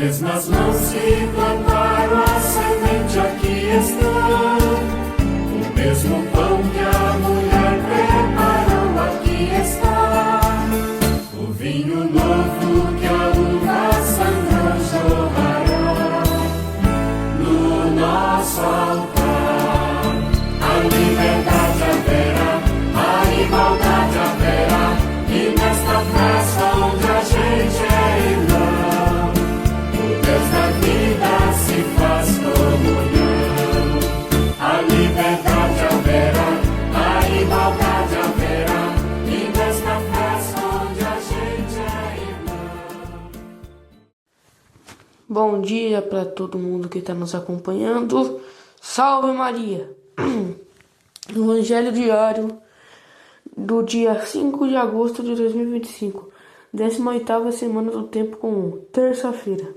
Mesmas mãos que plantaram a semente aqui estão. O mesmo pão que a mulher preparou aqui está. O vinho novo que a uva santa jorrará no nosso altar. A liberdade haverá, a igualdade haverá, e nesta festa onde a gente é irmão, o Deus da vida se faz comunhão. A liberdade haverá, a igualdade haverá, e nesta festa onde a gente é irmão. Bom dia para todo mundo que está nos acompanhando. Salve Maria! Evangelho diário do dia 5 de agosto de 2025, 18ª semana do tempo comum, terça-feira.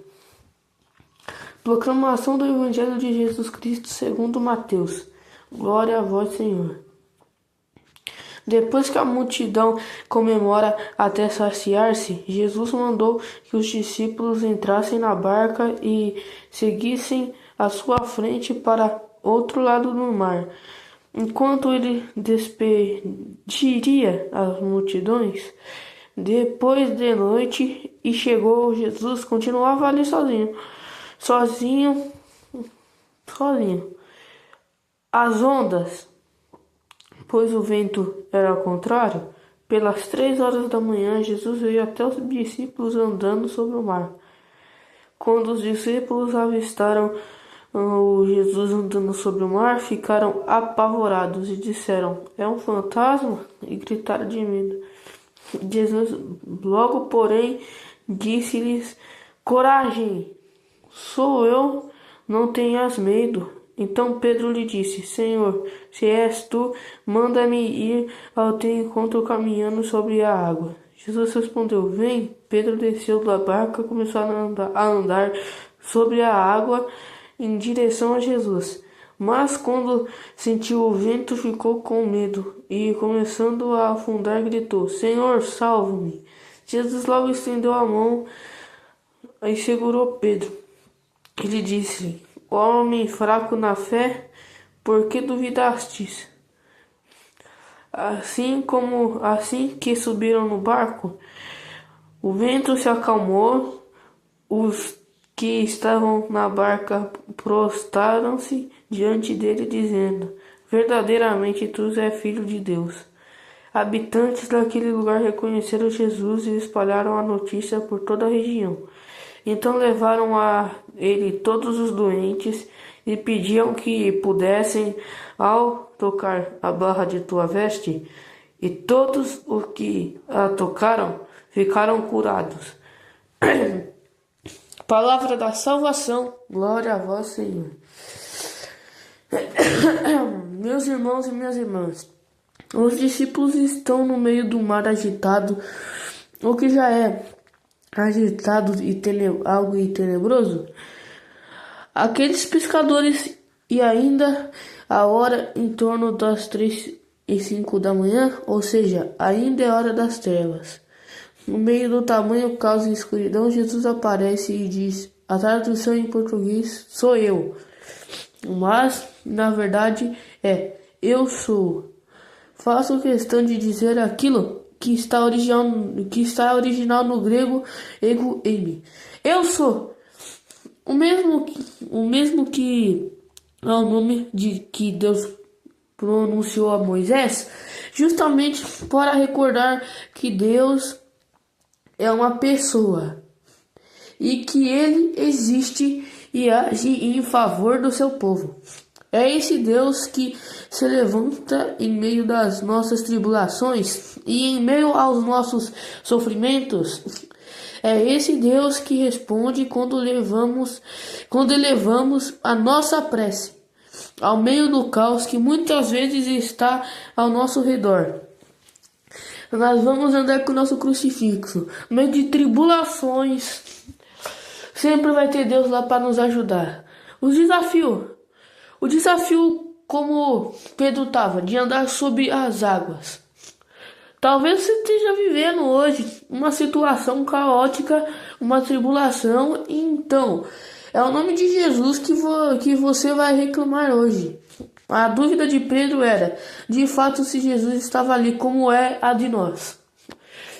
Proclamação do Evangelho de Jesus Cristo segundo Mateus. Glória a vós, Senhor. Depois que a multidão comemora até saciar-se, Jesus mandou que os discípulos entrassem na barca e seguissem à sua frente para outro lado do mar, enquanto ele despediria as multidões. Depois de noite e chegou, Jesus continuava ali sozinho. As ondas, pois o vento era ao contrário, pelas 3 horas da manhã, Jesus veio até os discípulos andando sobre o mar. Quando os discípulos avistaram o Jesus andando sobre o mar, ficaram apavorados e disseram: "É um fantasma?" e gritaram de medo. Jesus logo, porém, disse-lhes: "Coragem, sou eu, não tenhas medo." Então Pedro lhe disse: "Senhor, se és tu, manda-me ir ao teu encontro caminhando sobre a água." Jesus respondeu: "Vem." Pedro desceu da barca e começou a andar sobre a água em direção a Jesus. Mas quando sentiu o vento, ficou com medo e, começando a afundar, gritou: "Senhor, salva-me." Jesus logo estendeu a mão e segurou Pedro. Ele disse: "Homem fraco na fé, por que duvidastes?" Assim que subiram no barco, o vento se acalmou. Os que estavam na barca prostraram-se diante dele, dizendo: "Verdadeiramente tu és filho de Deus." Habitantes daquele lugar reconheceram Jesus e espalharam a notícia por toda a região. Então levaram a ele todos os doentes e pediam que pudessem, ao tocar a barra de tua veste, e todos os que a tocaram ficaram curados. Palavra da salvação, glória a vós, Senhor. Meus irmãos e minhas irmãs, os discípulos estão no meio do mar agitado, o que já é agitado e algo tenebroso. Aqueles pescadores, e ainda a hora em torno das 3:05 da manhã, ou seja, ainda é hora das trevas. No meio do tamanho caos e escuridão, Jesus aparece e diz: a tradução em português: "sou eu", mas na verdade é "eu sou". Faço questão de dizer aquilo que está original no grego ego eimi. Eu sou. O mesmo que é o nome que Deus pronunciou a Moisés, justamente para recordar que Deus é uma pessoa e que ele existe e age em favor do seu povo. É esse Deus que se levanta em meio das nossas tribulações e em meio aos nossos sofrimentos. É esse Deus que responde quando elevamos a nossa prece ao meio do caos que muitas vezes está ao nosso redor. Nós vamos andar com o nosso crucifixo, no meio de tribulações. Sempre vai ter Deus lá para nos ajudar. O desafio como Pedro estava, de andar sobre as águas. Talvez você esteja vivendo hoje uma situação caótica, uma tribulação, então é o nome de Jesus que você vai reclamar hoje. A dúvida de Pedro era, de fato, se Jesus estava ali, como é a de nós.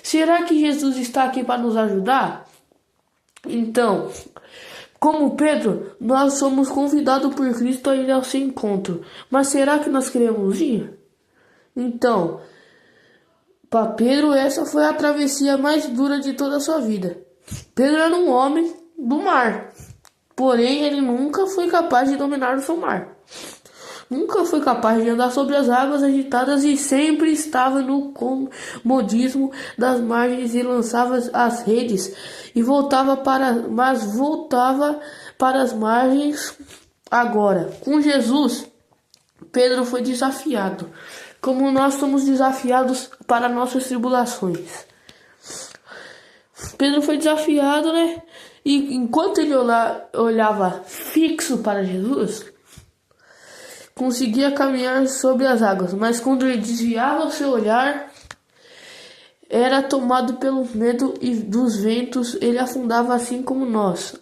Será que Jesus está aqui para nos ajudar? Então, como Pedro, nós somos convidados por Cristo a ir ao seu encontro. Mas será que nós queremos ir? Então, para Pedro, essa foi a travessia mais dura de toda a sua vida. Pedro era um homem do mar, porém ele nunca foi capaz de dominar o seu mar. Nunca foi capaz de andar sobre as águas agitadas e sempre estava no comodismo das margens e lançava as redes e voltava para as margens. Agora, com Jesus, Pedro foi desafiado, como nós somos desafiados para nossas tribulações. Pedro foi desafiado, né? E enquanto ele olhava fixo para Jesus, conseguia caminhar sobre as águas, mas quando ele desviava o seu olhar, era tomado pelo medo e dos ventos, ele afundava assim como nós.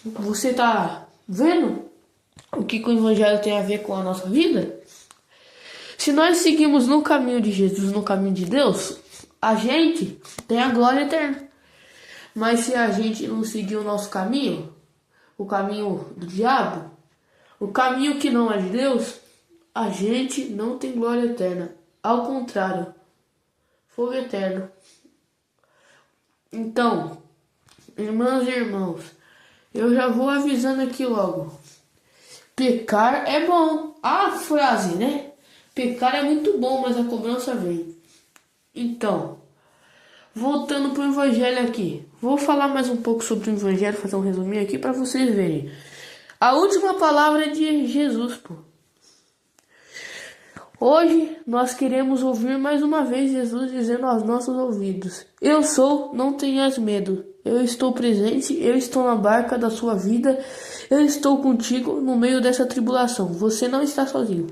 Você tá vendo o que o Evangelho tem a ver com a nossa vida? Se nós seguimos no caminho de Jesus, no caminho de Deus, a gente tem a glória eterna. Mas se a gente não seguir o nosso caminho, o caminho do diabo, o caminho que não é de Deus, a gente não tem glória eterna. Ao contrário, fogo eterno. Então, irmãs e irmãos, eu já vou avisando aqui logo. Pecar é bom. A frase, né? Pecar é muito bom, mas a cobrança vem. Então, voltando para o Evangelho aqui. Vou falar mais um pouco sobre o Evangelho, fazer um resuminho aqui para vocês verem. A última palavra é de Jesus, pô. Hoje nós queremos ouvir mais uma vez Jesus dizendo aos nossos ouvidos: eu sou, não tenhas medo. Eu estou presente, eu estou na barca da sua vida. Eu estou contigo no meio dessa tribulação. Você não está sozinho.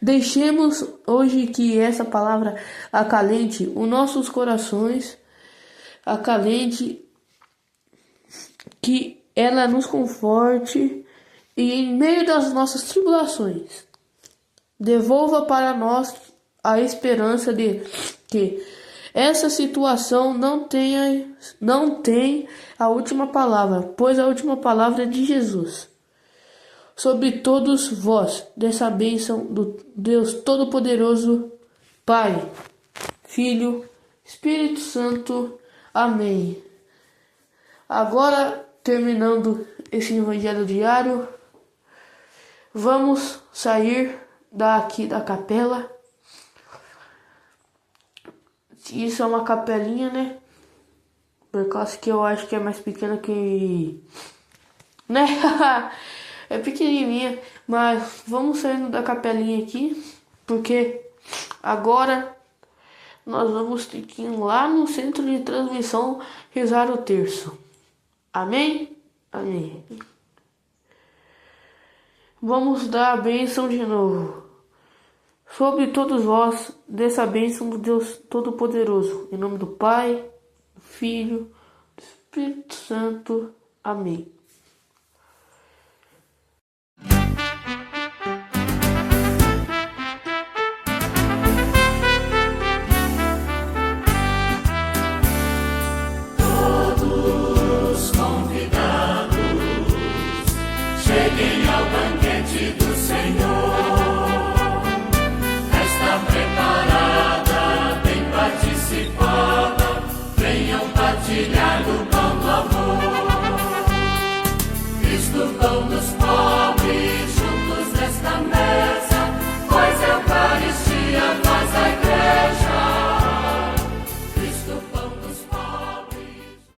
Deixemos hoje que essa palavra acalente os nossos corações, acalente, que ela nos conforte e em meio das nossas tribulações devolva para nós a esperança de que essa situação não tem a última palavra, pois a última palavra é de Jesus. Sobre todos vós, dessa bênção do Deus Todo-Poderoso, Pai, Filho, Espírito Santo. Amém. Agora, terminando esse evangelho diário, vamos sair daqui da capela. Isso é uma capelinha, né? Por causa que eu acho que é mais pequena que... né? É pequenininha. Mas vamos saindo da capelinha aqui, porque agora nós vamos ter que ir lá no centro de transmissão rezar o terço. Amém? Amém. Vamos dar a bênção de novo. Sobre todos vós, dessa bênção do Deus Todo-Poderoso. Em nome do Pai, do Filho, do Espírito Santo. Amém.